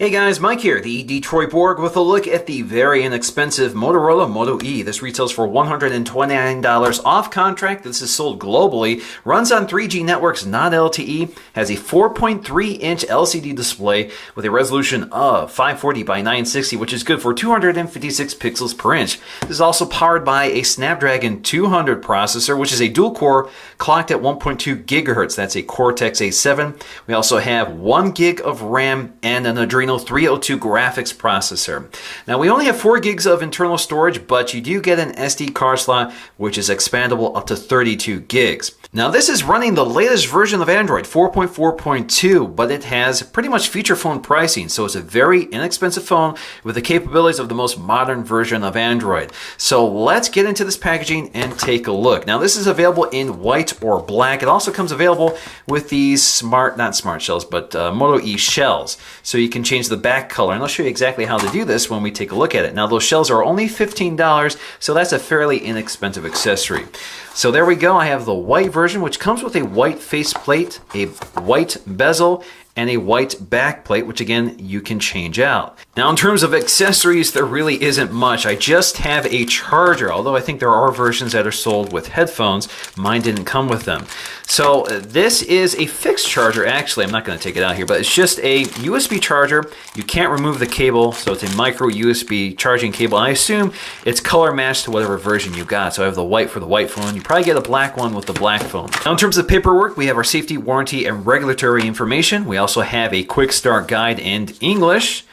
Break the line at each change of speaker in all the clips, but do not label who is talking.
Hey guys, Mike here, the Detroit Borg, with a look at the very inexpensive Motorola Moto E. This retails for $129 off contract. This is sold globally, runs on 3G networks, not LTE, has a 4.3-inch LCD display with a resolution of 540 by 960, which is good for 256 pixels per inch. This is also powered by a Snapdragon 200 processor, which is a dual-core clocked at 1.2 gigahertz. That's a Cortex A7. We also have 1 gig of RAM and an Adreno 302 graphics processor. Now we only have 4 gigs of internal storage, but you do get an SD card slot, which is expandable up to 32 gigs. Now this is running the latest version of Android, 4.4.2, but it has pretty much feature phone pricing, so it's a very inexpensive phone with the capabilities of the most modern version of Android. So let's get into this packaging and take a look. Now this is available in white or black. It also comes available with these not smart shells, but Moto E shells. So you can change the back color, and I'll show you exactly how to do this when we take a look at it. Now those shells are only $15, so that's a fairly inexpensive accessory. So there we go. I have the white version, which comes with a white faceplate, a white bezel, and a white back plate, which again, you can change out. Now in terms of accessories, there really isn't much. I just have a charger, although I think there are versions that are sold with headphones. Mine didn't come with them. So this is a fixed charger, actually. I'm not gonna take it out here, but it's just a USB charger. You can't remove the cable, so it's a micro USB charging cable. And I assume it's color matched to whatever version you got. So I have the white for the white phone. You probably get a black one with the black phone. Now in terms of paperwork, we have our safety, warranty, and regulatory information. We also have a quick start guide in English,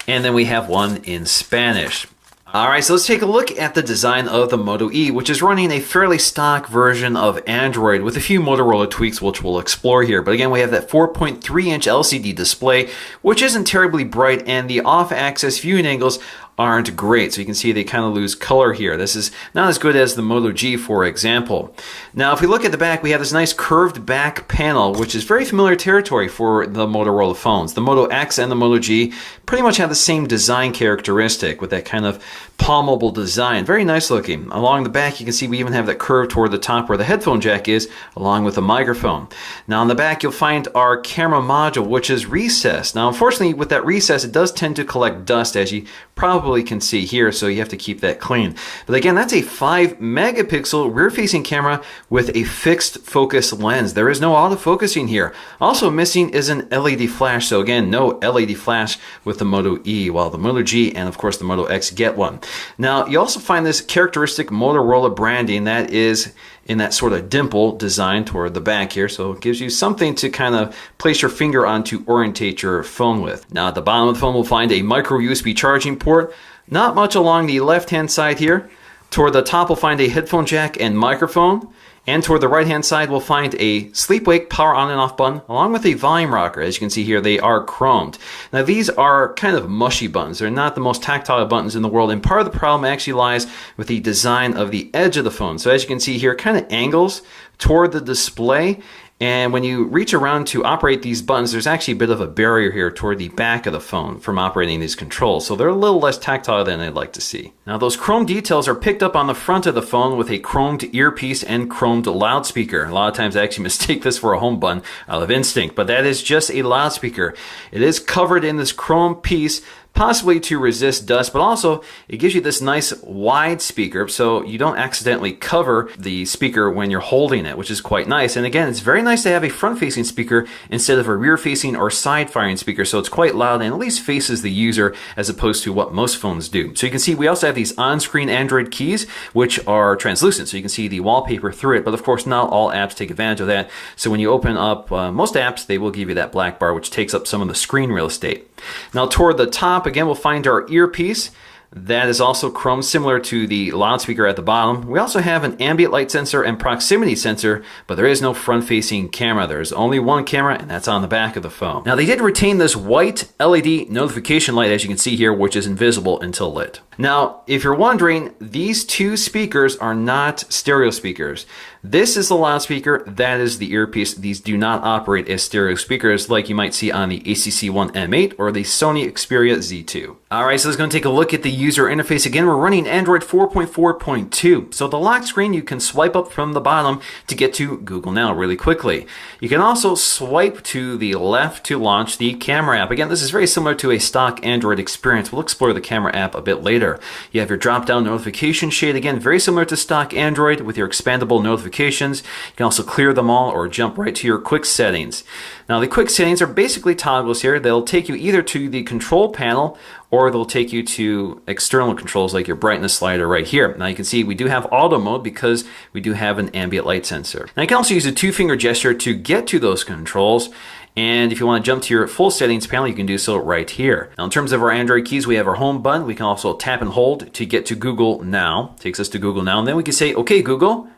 and then we have one in Spanish. All right, so let's take a look at the design of the Moto E, which is running a fairly stock version of Android with a few Motorola tweaks, which we'll explore here. But again, we have that 4.3-inch LCD display, which isn't terribly bright, and the off-axis viewing angles aren't great. So you can see they kind of lose color here. This is not as good as the Moto G, for example. Now, if we look at the back, we have this nice curved back panel, which is very familiar territory for the Motorola phones. The Moto X and the Moto G pretty much have the same design characteristic with that kind of palmable design. Very nice looking. Along the back, you can see we even have that curve toward the top where the headphone jack is, along with the microphone. Now on the back, you'll find our camera module, which is recessed. Now, unfortunately, with that recess, it does tend to collect dust, as you probably can see here, so you have to keep that clean. But again, that's a 5 megapixel rear-facing camera with a fixed focus lens. There is no autofocusing here. Also missing is an LED flash, so again, no LED flash with the Moto E, while the Moto G and of course the Moto X get one. Now, you also find this characteristic Motorola branding that is in that sort of dimple design toward the back here, so it gives you something to kind of place your finger on to orientate your phone with. Now at the bottom of the phone, we'll find a micro USB charging port. Not much along the left-hand side here. Toward the top, we'll find a headphone jack and microphone. And toward the right-hand side, we'll find a sleep-wake power on and off button, along with a volume rocker. As you can see here, they are chromed. Now, these are kind of mushy buttons. They're not the most tactile buttons in the world, and part of the problem actually lies with the design of the edge of the phone. So as you can see here, it kind of angles toward the display, and when you reach around to operate these buttons, there's actually a bit of a barrier here toward the back of the phone from operating these controls. So they're a little less tactile than I'd like to see. Now those chrome details are picked up on the front of the phone with a chromed earpiece and chromed loudspeaker. A lot of times I actually mistake this for a home button out of instinct, but that is just a loudspeaker. It is covered in this chrome piece, possibly to resist dust, but also it gives you this nice wide speaker so you don't accidentally cover the speaker when you're holding it, which is quite nice. And again, it's very nice to have a front-facing speaker instead of a rear-facing or side-firing speaker, so it's quite loud and at least faces the user as opposed to what most phones do. So you can see we also have these on-screen Android keys, which are translucent, so you can see the wallpaper through it, but of course not all apps take advantage of that. So when you open up most apps, they will give you that black bar, which takes up some of the screen real estate. Now toward the top, again, we'll find our earpiece. That is also chrome, similar to the loudspeaker at the bottom. We also have an ambient light sensor and proximity sensor, but there is no front-facing camera. There's only one camera, and that's on the back of the phone. Now, they did retain this white LED notification light, as you can see here, which is invisible until lit. Now, if you're wondering, these two speakers are not stereo speakers. This is the loudspeaker, that is the earpiece. These do not operate as stereo speakers like you might see on the ACC1 M8 or the Sony Xperia Z2. Alright, so let's go and take a look at the user interface. Again, we're running Android 4.4.2. So the lock screen, you can swipe up from the bottom to get to Google Now really quickly. You can also swipe to the left to launch the camera app. Again, this is very similar to a stock Android experience. We'll explore the camera app a bit later. You have your drop-down notification shade. Again, very similar to stock Android with your expandable notifications. You can also clear them all or jump right to your quick settings. Now, the quick settings are basically toggles here. They'll take you either to the control panel or they'll take you to external controls like your brightness slider right here. Now you can see we do have auto mode because we do have an ambient light sensor. Now you can also use a two-finger gesture to get to those controls. And if you want to jump to your full settings panel, you can do so right here. Now in terms of our Android keys, we have our home button. We can also tap and hold to get to Google Now. Takes us to Google Now. And then we can say, okay, Google,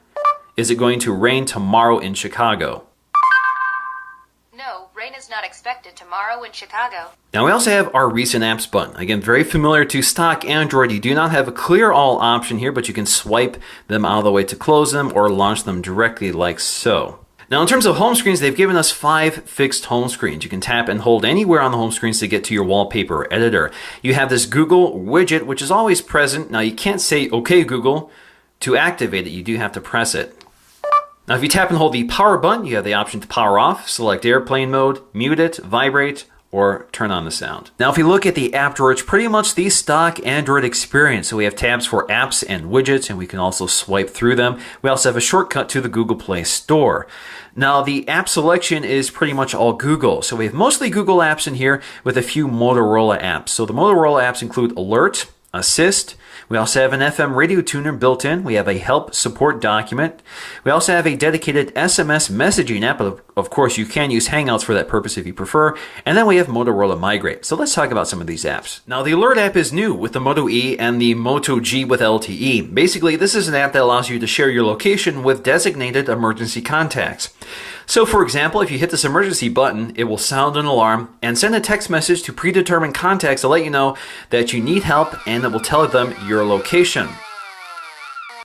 is it going to rain tomorrow in Chicago?
No, rain is not expected tomorrow in Chicago.
Now we also have our recent apps button. Again, very familiar to stock Android. You do not have a clear all option here, but you can swipe them out of the way to close them or launch them directly like so. Now in terms of home screens, they've given us 5 fixed home screens. You can tap and hold anywhere on the home screens to get to your wallpaper editor. You have this Google widget, which is always present. Now you can't say, okay, Google, to activate it. You do have to press it. Now if you tap and hold the power button, you have the option to power off, select airplane mode, mute it, vibrate, or turn on the sound. Now if you look at the app drawer, it's pretty much the stock Android experience. So we have tabs for apps and widgets, and we can also swipe through them. We also have a shortcut to the Google Play Store. Now the app selection is pretty much all Google. So we have mostly Google apps in here with a few Motorola apps. So the Motorola apps include Alert, Assist. We also have an FM radio tuner built in. We have a help support document. We also have a dedicated SMS messaging app. Of course, you can use Hangouts for that purpose if you prefer. And then we have Motorola Migrate. So let's talk about some of these apps. Now, the Alert app is new with the Moto E and the Moto G with LTE. Basically, this is an app that allows you to share your location with designated emergency contacts. So for example, if you hit this emergency button, it will sound an alarm and send a text message to predetermined contacts to let you know that you need help, and it will tell them your location.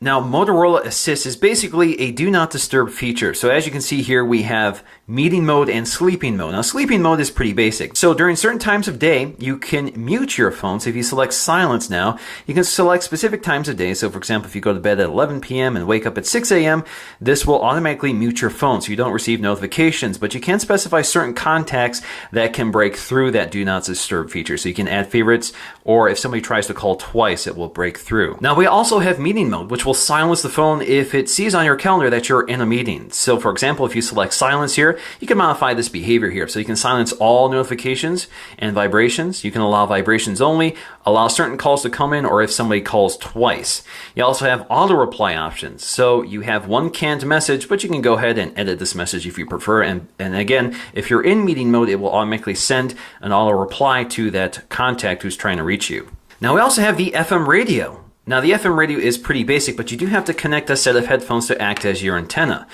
Now, Motorola Assist is basically a do not disturb feature. So as you can see here, we have meeting mode and sleeping mode. Now, sleeping mode is pretty basic. So during certain times of day, you can mute your phone. So if you select silence now, you can select specific times of day. So for example, if you go to bed at 11 p.m. and wake up at 6 a.m., this will automatically mute your phone so you don't receive notifications. But you can specify certain contacts that can break through that do not disturb feature. So you can add favorites, or if somebody tries to call twice, it will break through. Now, we also have meeting mode, which will silence the phone if it sees on your calendar that you're in a meeting. So for example, if you select silence here, you can modify this behavior here. So you can silence all notifications and vibrations. You can allow vibrations only, allow certain calls to come in, or if somebody calls twice. You also have auto reply options. So you have one canned message, but you can go ahead and edit this message if you prefer. And again, if you're in meeting mode, it will automatically send an auto reply to that contact who's trying to reach you. Now we also have the FM radio. Now the FM radio is pretty basic, but you do have to connect a set of headphones to act as your antenna.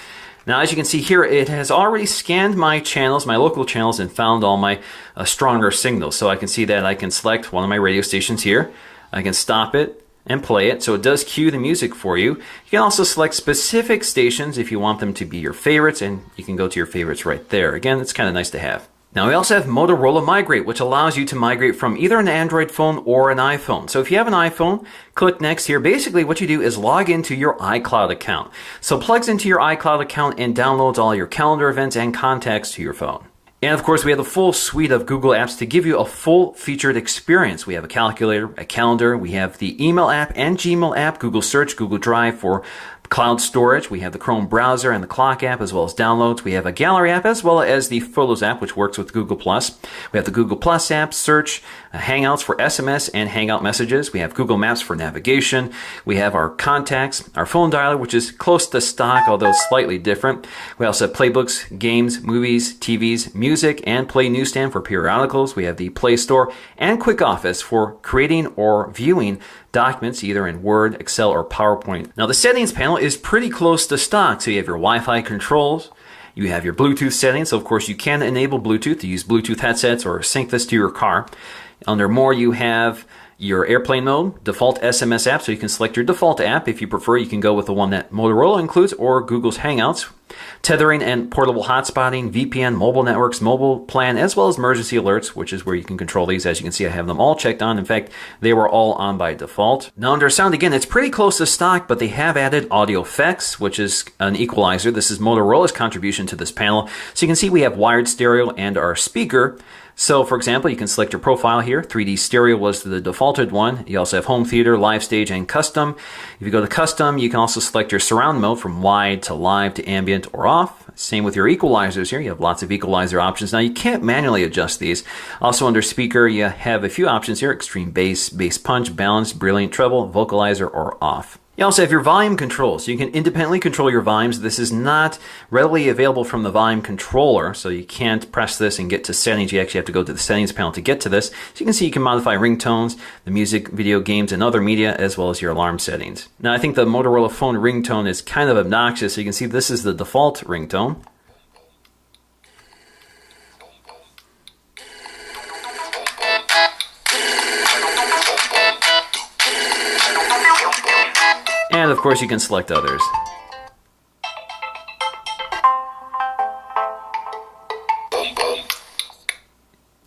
Now as you can see here, it has already scanned my channels, my local channels, and found all my stronger signals. So I can see that I can select one of my radio stations here. I can stop it and play it, so it does cue the music for you. You can also select specific stations if you want them to be your favorites, and you can go to your favorites right there. Again, it's kind of nice to have. Now we also have Motorola Migrate, which allows you to migrate from either an Android phone or an iPhone. So if you have an iPhone, click Next here. Basically what you do is log into your iCloud account. So it plugs into your iCloud account and downloads all your calendar events and contacts to your phone. And of course, we have the full suite of Google apps to give you a full featured experience. We have a calculator, a calendar, we have the email app and Gmail app, Google Search, Google Drive for cloud storage. We have the Chrome browser and the Clock app, as well as downloads. We have a Gallery app, as well as the Photos app, which works with Google+. We have the Google+ app, Search, Hangouts for SMS and Hangout messages. We have Google Maps for navigation. We have our contacts, our phone dialer, which is close to stock, although slightly different. We also have playbooks, games, movies, TVs, music, and Play Newsstand for periodicals. We have the Play Store and Quick Office for creating or viewing documents either in Word, Excel, or PowerPoint. Now the settings panel is pretty close to stock. So you have your Wi-Fi controls, you have your Bluetooth settings. So of course you can enable Bluetooth to use Bluetooth headsets or sync this to your car. Under More, you have Your airplane mode, default SMS app, so you can select your default app. If you prefer, you can go with the one that Motorola includes or Google's Hangouts. Tethering and portable hotspotting, VPN, mobile networks, mobile plan, as well as emergency alerts, which is where you can control these. As you can see, I have them all checked on. In fact, they were all on by default. Now under sound, again, it's pretty close to stock, but they have added audio effects, which is an equalizer. This is Motorola's contribution to this panel. So you can see we have wired stereo and our speaker. So, for example, you can select your profile here. 3D stereo was the defaulted one. You also have home theater, live stage, and custom. If you go to custom, you can also select your surround mode from wide to live to ambient or off. Same with your equalizers here. You have lots of equalizer options. Now, you can't manually adjust these. Also, under speaker, you have a few options here. Extreme bass, bass punch, balance, brilliant treble, vocalizer, or off. You also have your volume control, so you can independently control your volumes. This is not readily available from the volume controller, so you can't press this and get to settings. You actually have to go to the settings panel to get to this. So you can see you can modify ringtones, the music, video games, and other media, as well as your alarm settings. Now, I think the Motorola phone ringtone is kind of obnoxious, so you can see this is the default ringtone. And of course you can select others.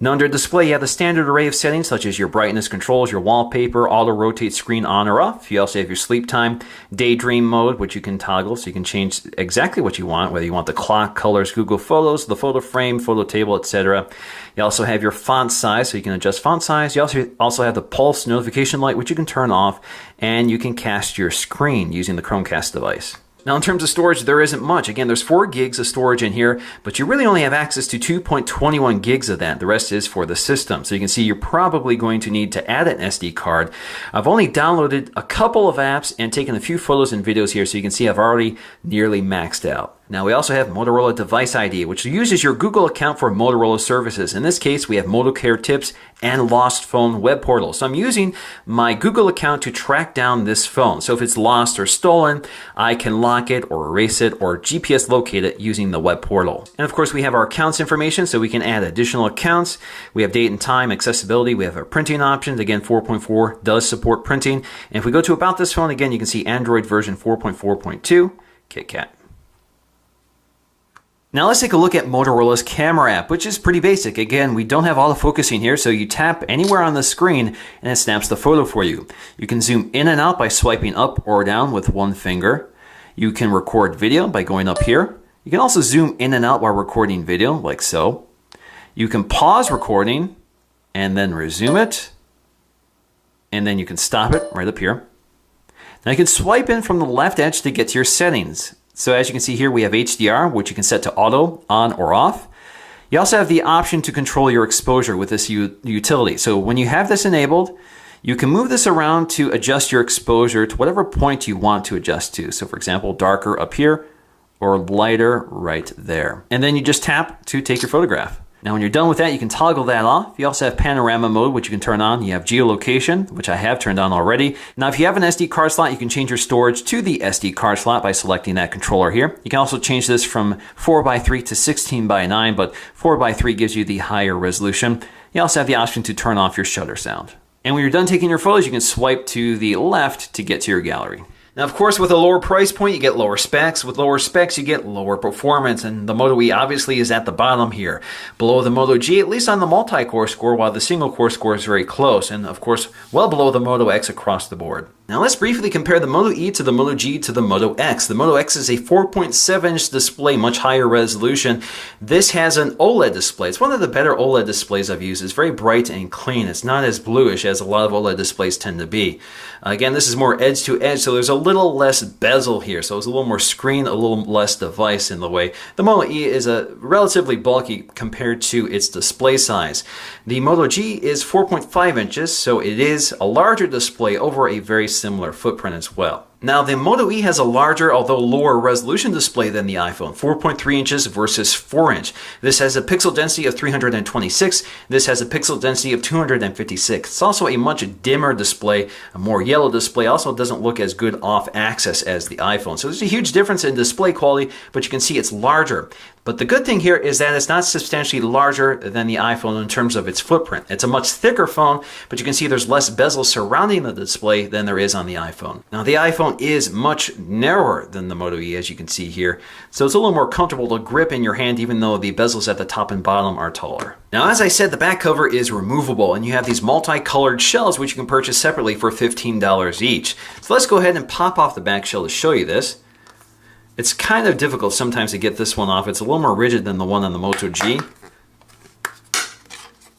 Now under display you have the standard array of settings such as your brightness controls, your wallpaper, auto rotate screen on or off. You also have your sleep time, daydream mode, which you can toggle so you can change exactly what you want, whether you want the clock, colors, Google Photos, the photo frame, photo table, etc. You also have your font size, so you can adjust font size. You also have the pulse notification light, which you can turn off, and you can cast your screen using the Chromecast device. Now in terms of storage, there isn't much. Again, there's 4 gigs of storage in here, but you really only have access to 2.21 gigs of that. The rest is for the system. So you can see you're probably going to need to add an SD card. I've only downloaded a couple of apps and taken a few photos and videos here, so you can see I've already nearly maxed out. Now we also have Motorola Device ID, which uses your Google account for Motorola services. In this case, we have MotoCare tips and Lost Phone web portal. So I'm using my Google account to track down this phone. So if it's lost or stolen, I can lock it or erase it or GPS locate it using the web portal. And of course, we have our accounts information, so we can add additional accounts. We have date and time, accessibility. We have our printing options. Again, 4.4 does support printing. And if we go to About This Phone, again, you can see Android version 4.4.2, KitKat. Now let's take a look at Motorola's camera app, which is pretty basic. Again, we don't have autofocusing here, so you tap anywhere on the screen and it snaps the photo for you. You can zoom in and out by swiping up or down with one finger. You can record video by going up here. You can also zoom in and out while recording video, like so. You can pause recording and then resume it. And then you can stop it right up here. Now you can swipe in from the left edge to get to your settings. So as you can see here, we have HDR, which you can set to auto, on or off. You also have the option to control your exposure with this utility. So when you have this enabled, you can move this around to adjust your exposure to whatever point you want to adjust to. So for example, darker up here or lighter right there. And then you just tap to take your photograph. Now when you're done with that, you can toggle that off. You also have panorama mode, which you can turn on. You have geolocation, which I have turned on already. Now if you have an SD card slot, you can change your storage to the SD card slot by selecting that controller here. You can also change this from 4:3 to 16:9, but 4:3 gives you the higher resolution. You also have the option to turn off your shutter sound. And when you're done taking your photos, you can swipe to the left to get to your gallery. Now, of course, with a lower price point, you get lower specs. With lower specs, you get lower performance. And the Moto E obviously is at the bottom here, below the Moto G, at least on the multi-core score, while the single-core score is very close. And, of course, well below the Moto X across the board. Now, let's briefly compare the Moto E to the Moto G to the Moto X. The Moto X is a 4.7-inch display, much higher resolution. This has an OLED display. It's one of the better OLED displays I've used. It's very bright and clean. It's not as bluish as a lot of OLED displays tend to be. Again, this is more edge-to-edge, so there's a little less bezel here. So it's a little more screen, a little less device in the way. The Moto E is a relatively bulky compared to its display size. The Moto G is 4.5 inches, so it is a larger display over a very similar footprint as well. Now, the Moto E has a larger, although lower resolution display than the iPhone, 4.3 inches versus 4 inch. This has a pixel density of 326. This has a pixel density of 256. It's also a much dimmer display, a more yellow display. Also doesn't look as good off axis as the iPhone. So there's a huge difference in display quality, but you can see it's larger. But the good thing here is that it's not substantially larger than the iPhone in terms of its footprint. It's a much thicker phone, but you can see there's less bezel surrounding the display than there is on the iPhone. Now, the iPhone is much narrower than the Moto E, as you can see here, so it's a little more comfortable to grip in your hand, even though the bezels at the top and bottom are taller. Now, as I said, the back cover is removable, and you have these multicolored shells which you can purchase separately for $15 each. So let's go ahead and pop off the back shell to show you this. It's kind of difficult sometimes to get this one off. It's a little more rigid than the one on the Moto G.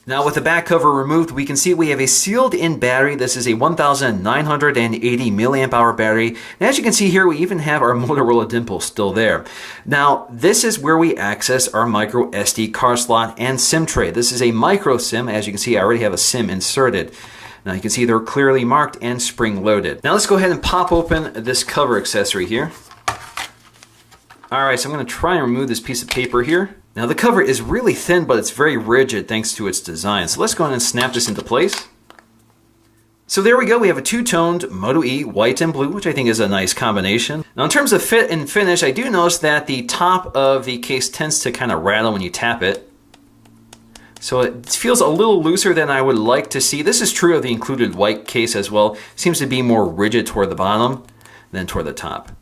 Now, with the back cover removed, we can see we have a sealed-in battery. This is a 1,980 milliamp hour battery. And as you can see here, we even have our Motorola dimple still there. Now, this is where we access our micro SD card slot and SIM tray. This is a micro SIM. As you can see, I already have a SIM inserted. Now, you can see they're clearly marked and spring-loaded. Now, let's go ahead and pop open this cover accessory here. Alright, so I'm going to try and remove this piece of paper here. Now, the cover is really thin, but it's very rigid thanks to its design. So let's go ahead and snap this into place. So there we go. We have a two-toned Moto E, white and blue, which I think is a nice combination. Now, in terms of fit and finish, I do notice that the top of the case tends to kind of rattle when you tap it. So it feels a little looser than I would like to see. This is true of the included white case as well. It seems to be more rigid toward the bottom than toward the top.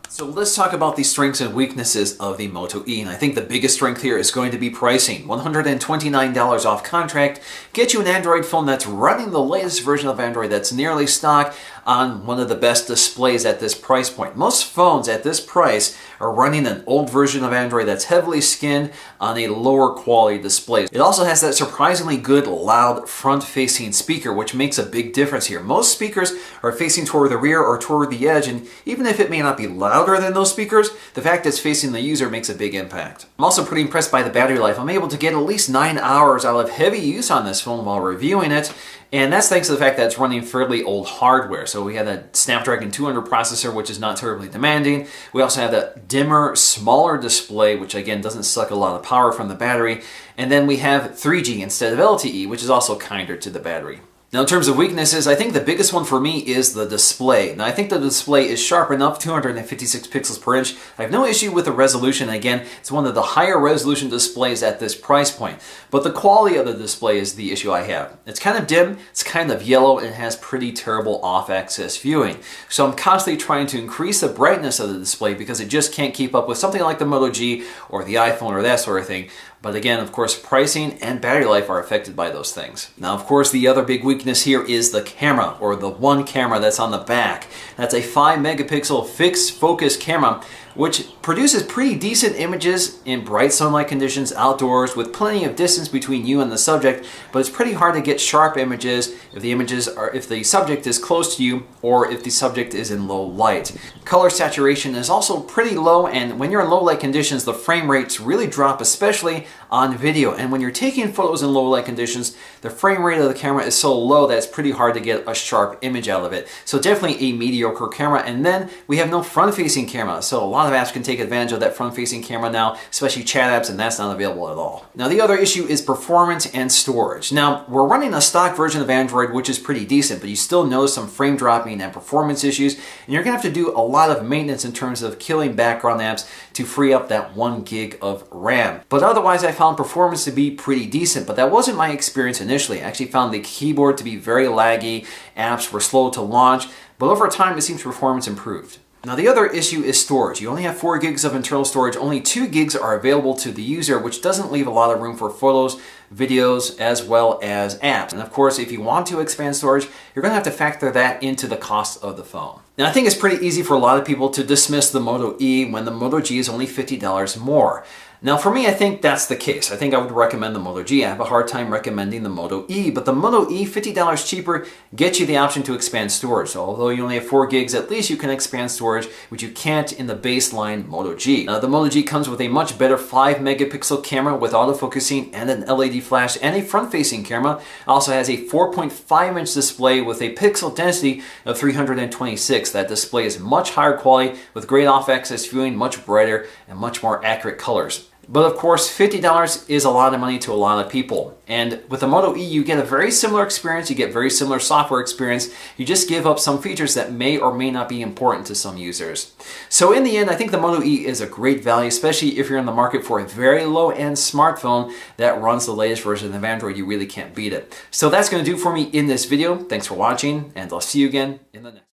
So let's talk about the strengths and weaknesses of the Moto E. And I think the biggest strength here is going to be pricing. $129 off contract. Get you an Android phone that's running the latest version of Android that's nearly stock on one of the best displays at this price point. Most phones at this price are running an old version of Android that's heavily skinned on a lower quality display. It also has that surprisingly good loud front-facing speaker, which makes a big difference here. Most speakers are facing toward the rear or toward the edge, and even if it may not be louder than those speakers, the fact it's facing the user makes a big impact. I'm also pretty impressed by the battery life. I'm able to get at least 9 hours out of heavy use on this phone while reviewing it. And that's thanks to the fact that it's running fairly old hardware. So we have a Snapdragon 200 processor, which is not terribly demanding. We also have that dimmer, smaller display, which again doesn't suck a lot of power from the battery. And then we have 3G instead of LTE, which is also kinder to the battery. Now, in terms of weaknesses, I think the biggest one for me is the display. Now, I think the display is sharp enough, 256 pixels per inch. I have no issue with the resolution. Again, it's one of the higher resolution displays at this price point. But the quality of the display is the issue I have. It's kind of dim, it's kind of yellow, and it has pretty terrible off-axis viewing. So I'm constantly trying to increase the brightness of the display because it just can't keep up with something like the Moto G or the iPhone or that sort of thing. But again, of course, pricing and battery life are affected by those things. Now, of course, the other big weakness here is the camera, or the one camera that's on the back. That's a 5 megapixel fixed focus camera, which produces pretty decent images in bright sunlight conditions outdoors with plenty of distance between you and the subject, but it's pretty hard to get sharp images if the subject is close to you or if the subject is in low light. Color saturation is also pretty low, and when you're in low light conditions, the frame rates really drop, especially on video. And when you're taking photos in low light conditions, the frame rate of the camera is so low that it's pretty hard to get a sharp image out of it. So definitely a mediocre camera. And then we have no front-facing camera, so a lot of apps can take advantage of that front-facing camera now, especially chat apps, and that's not available at all. Now, the other issue is performance and storage. Now, we're running a stock version of Android, which is pretty decent, but you still notice some frame dropping and performance issues, and you're gonna have to do a lot of maintenance in terms of killing background apps to free up that 1 gig of RAM. But otherwise, I found performance to be pretty decent, but that wasn't my experience initially. I actually found the keyboard to be very laggy, apps were slow to launch, but over time, it seems performance improved. Now, the other issue is storage. You only have 4 gigs of internal storage. Only 2 gigs are available to the user, which doesn't leave a lot of room for photos, videos, as well as apps. And of course, if you want to expand storage, you're going to have to factor that into the cost of the phone. Now, I think it's pretty easy for a lot of people to dismiss the Moto E when the Moto G is only $50 more. Now for me, I think that's the case. I think I would recommend the Moto G. I have a hard time recommending the Moto E, but the Moto E, $50 cheaper, gets you the option to expand storage. So although you only have 4 gigs, at least you can expand storage, which you can't in the baseline Moto G. Now the Moto G comes with a much better 5 megapixel camera with autofocusing and an LED flash and a front-facing camera. It also has a 4.5-inch display with a pixel density of 326. That display is much higher quality with great off-axis viewing, much brighter and much more accurate colors. But of course, $50 is a lot of money to a lot of people. And with the Moto E, you get a very similar experience, you get very similar software experience, you just give up some features that may or may not be important to some users. So in the end, I think the Moto E is a great value, especially if you're in the market for a very low-end smartphone that runs the latest version of Android. You really can't beat it. So that's going to do for me in this video. Thanks for watching, and I'll see you again in the next.